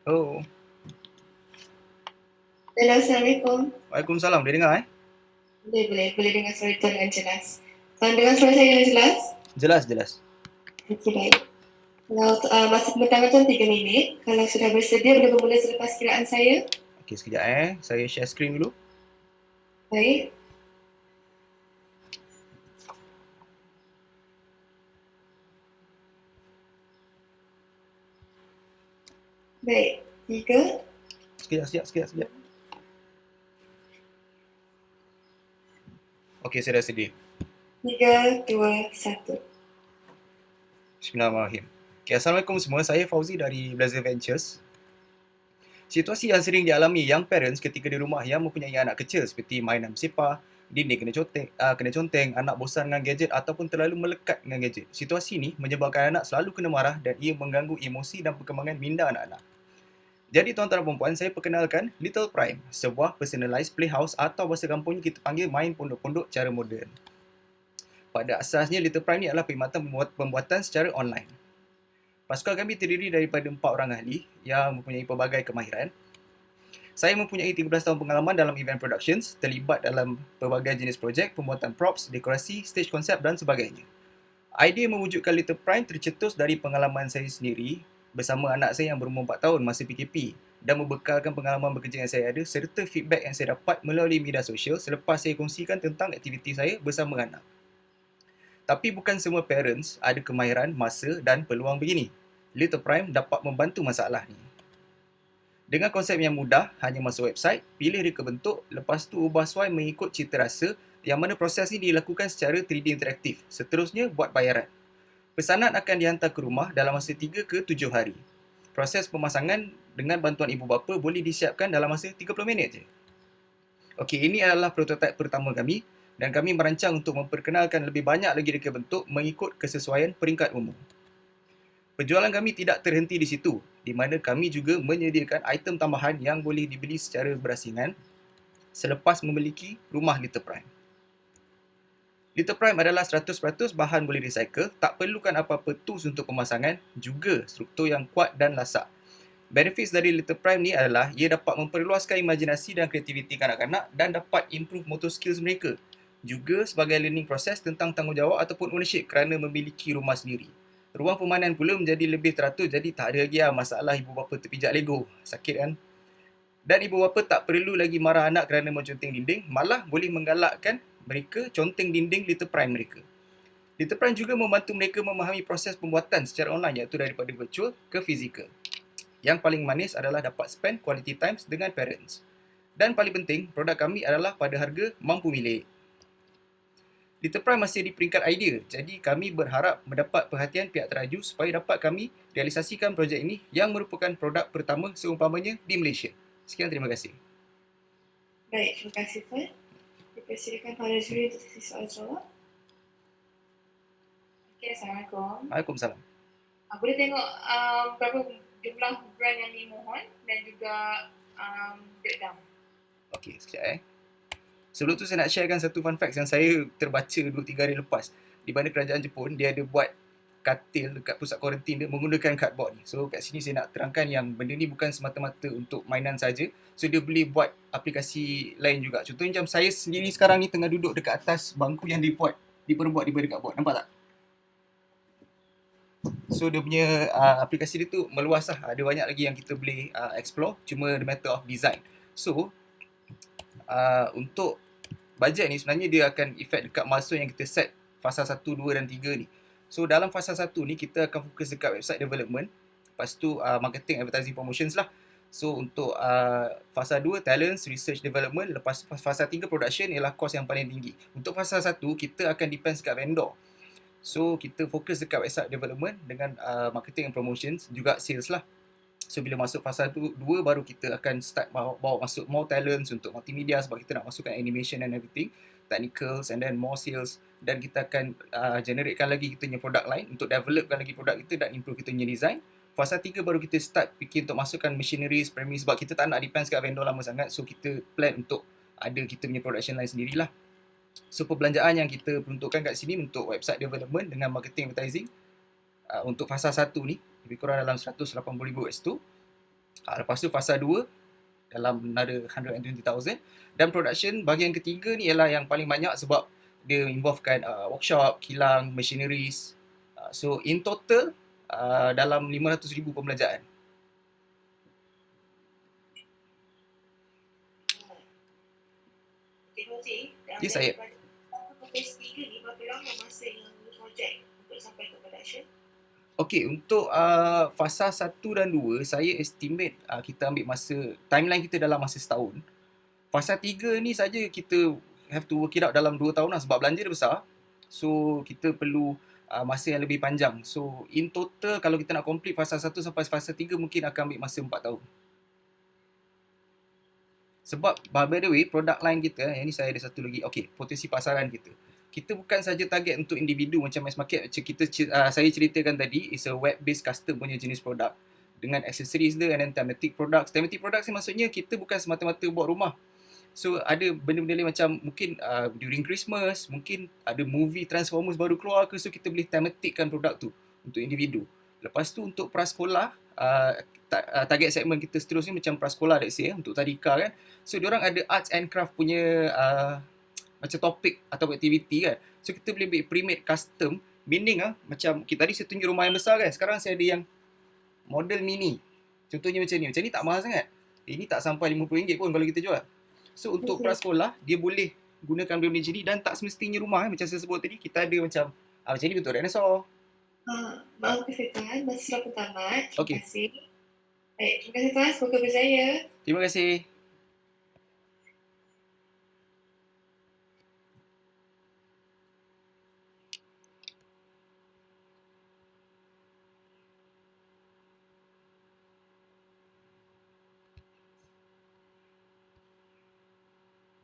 Oh, Halo, Assalamualaikum. Waalaikumsalam. Dia dengar eh? Boleh dengar suara itu dengan jelas. Kalian dengar suara saya dengan jelas? Jelas, jelas. Okey, baik. Kalau masa pertama tu 3 minit. Kalau sudah bersedia, boleh bermula selepas kiraan saya. Okey, sekejap Saya share screen dulu. Baik. Baik. 3, Sekejap. Okey, saya dah sedia. 3, 2, 1. Bismillahirrahmanirrahim. Okay, Assalamualaikum semua. Saya Fauzi dari Blazer Ventures. Situasi yang sering dialami young parents ketika di rumah yang mempunyai anak kecil seperti mainan bersepah, dinding kena conteng, anak bosan dengan gadget ataupun terlalu melekat dengan gadget. Situasi ini menyebabkan anak selalu kena marah dan ia mengganggu emosi dan perkembangan minda anak-anak. Jadi tuan-tuan dan puan-puan, saya perkenalkan Little Prime, sebuah personalized playhouse atau bahasa kampungnya kita panggil main pondok-pondok cara moden. Pada asasnya, Little Prime ni adalah perkhidmatan pembuatan secara online. Pasukan kami terdiri daripada 4 orang ahli yang mempunyai pelbagai kemahiran. Saya mempunyai 13 tahun pengalaman dalam event productions, terlibat dalam pelbagai jenis projek, pembuatan props, dekorasi, stage konsep dan sebagainya. Idea mewujudkan Little Prime tercetus dari pengalaman saya sendiri bersama anak saya yang berumur 4 tahun masa PKP dan membekalkan pengalaman bekerja yang saya ada serta feedback yang saya dapat melalui media sosial selepas saya kongsikan tentang aktiviti saya bersama anak. Tapi bukan semua parents ada kemahiran, masa dan peluang begini. Little Prime dapat membantu masalah ni. Dengan konsep yang mudah, hanya masuk website, pilih reka bentuk, lepas tu ubah suai mengikut cita rasa yang mana proses ini dilakukan secara 3D interaktif. Seterusnya, buat bayaran. Pesanan akan dihantar ke rumah dalam masa 3 ke 7 hari. Proses pemasangan dengan bantuan ibu bapa boleh disiapkan dalam masa 30 minit je. Okey, ini adalah prototipe pertama kami dan kami merancang untuk memperkenalkan lebih banyak lagi reka bentuk mengikut kesesuaian peringkat umur. Penjualan kami tidak terhenti di situ, di mana kami juga menyediakan item tambahan yang boleh dibeli secara berasingan selepas memiliki rumah Little Prime. Little Prime adalah 100% bahan boleh recycle, tak perlukan apa-apa tools untuk pemasangan, juga struktur yang kuat dan lasak. Benefits dari Little Prime ni adalah ia dapat memperluaskan imajinasi dan kreativiti kanak-kanak dan dapat improve motor skills mereka. Juga sebagai learning proses tentang tanggungjawab ataupun ownership kerana memiliki rumah sendiri. Ruang permainan pula menjadi lebih teratur, jadi tak ada lagi masalah ibu bapa terpijak Lego. Sakit kan? Dan ibu bapa tak perlu lagi marah anak kerana menconteng dinding, malah boleh menggalakkan mereka conteng dinding Little Prime mereka. Little Prime juga membantu mereka memahami proses pembuatan secara online, iaitu daripada virtual ke fizikal. Yang paling manis adalah dapat spend quality times dengan parents. Dan paling penting, produk kami adalah pada harga mampu milik. Little Prime masih di peringkat idea, jadi kami berharap mendapat perhatian pihak teraju supaya dapat kami realisasikan projek ini yang merupakan produk pertama seumpamanya di Malaysia. Sekian, terima kasih. Baik, terima kasih Tuan. Dipersilakan pada juri untuk sesi soal jawab. Okey, Assalamualaikum. Waalaikumsalam. Boleh tengok berapa jumlah brand yang dimohon dan juga breakdown. Okey, sekejap Sebelum tu saya nak sharekan satu fun fact yang saya terbaca 2-3 hari lepas. Di mana kerajaan Jepun, dia ada buat katil dekat pusat kuarantin dia menggunakan cardboard ni. So kat sini saya nak terangkan yang benda ni bukan semata-mata untuk mainan saja. So dia boleh buat aplikasi lain juga. Contohnya macam saya sendiri sekarang ni tengah duduk dekat atas bangku yang diperbuat daripada cardboard. Nampak tak? So dia punya aplikasi dia tu meluas lah. Ada banyak lagi yang kita boleh explore. Cuma the matter of design. So untuk bajet ni sebenarnya dia akan efek dekat milestone yang kita set fasa 1, 2 dan 3 ni. So dalam fasa 1 ni kita akan fokus dekat website development. Lepas tu marketing, advertising, promotions lah. So untuk fasa 2 talents, research development. Lepas fasa 3 production ialah kos yang paling tinggi. Untuk fasa 1 kita akan depends dekat vendor. So kita fokus dekat website development dengan marketing and promotions, juga sales lah. So bila masuk fasa 2 baru kita akan start bawa masuk more talents untuk multimedia sebab kita nak masukkan animation and everything, technicals and then more sales, dan kita akan generatekan lagi kita punya product line untuk developkan lagi produk kita dan improve kita punya design. Fasa 3 baru kita start fikir untuk masukkan machineries, premise sebab kita tak nak depends kat vendor lama sangat. So kita plan untuk ada kita punya production line sendirilah. So perbelanjaan yang kita peruntukkan kat sini untuk website development dengan marketing advertising untuk fasa 1 ni lebih kurang dalam 180,000 US tu. Lepas tu fasa 2 dalam another 120,000. Dan production bahagian ketiga ni ialah yang paling banyak sebab dia involvekan workshop, kilang, machineries. So in total dalam 500,000 pembelajaran. Teknologi Ya saya. daripada phase 3 ni berapa lama masa yang projek untuk sampai ke production? Okey, untuk fasa 1 dan 2, saya estimate kita ambil masa, timeline kita dalam masa setahun. Fasa 3 ni saja kita have to work it out dalam 2 tahun lah sebab belanja dia besar. So, kita perlu masa yang lebih panjang. So, in total kalau kita nak complete fasa 1 sampai fasa 3 mungkin akan ambil masa 4 tahun. Sebab by the way, product line kita, yang ni saya ada satu lagi, okey, potensi pasaran kita. Kita bukan saja target untuk individu macam mass market, macam saya ceritakan tadi, is a web based custom punya jenis produk dengan accessories dia, and then thematic products. Thematic products ni maksudnya kita bukan semata-mata buat rumah. So ada benda-benda lain macam mungkin during Christmas, mungkin ada movie Transformers baru keluar ke, so kita boleh thematickan produk tu untuk individu. Lepas tu untuk prasekolah, target segmen kita seterusnya macam prasekolah let's say untuk tadika kan. So diorang ada arts and craft punya macam topik atau aktiviti kan. So kita boleh buat pre-made custom, meaning macam kita tadi saya tunjuk rumah yang besar kan. Sekarang saya ada yang model mini. Contohnya macam ni. Macam ni tak mahal sangat. Ini tak sampai RM50 pun kalau kita jual. So untuk prasekolah dia boleh gunakan benda macam ni dan tak semestinya rumah macam saya sebut tadi. Kita ada macam macam ni bentuk dinosaur. Maaf Tuan, masa sudah pun tamat. Terima Okey. kasih. Baik, terima kasih Tuan. Semoga berjaya. Terima kasih.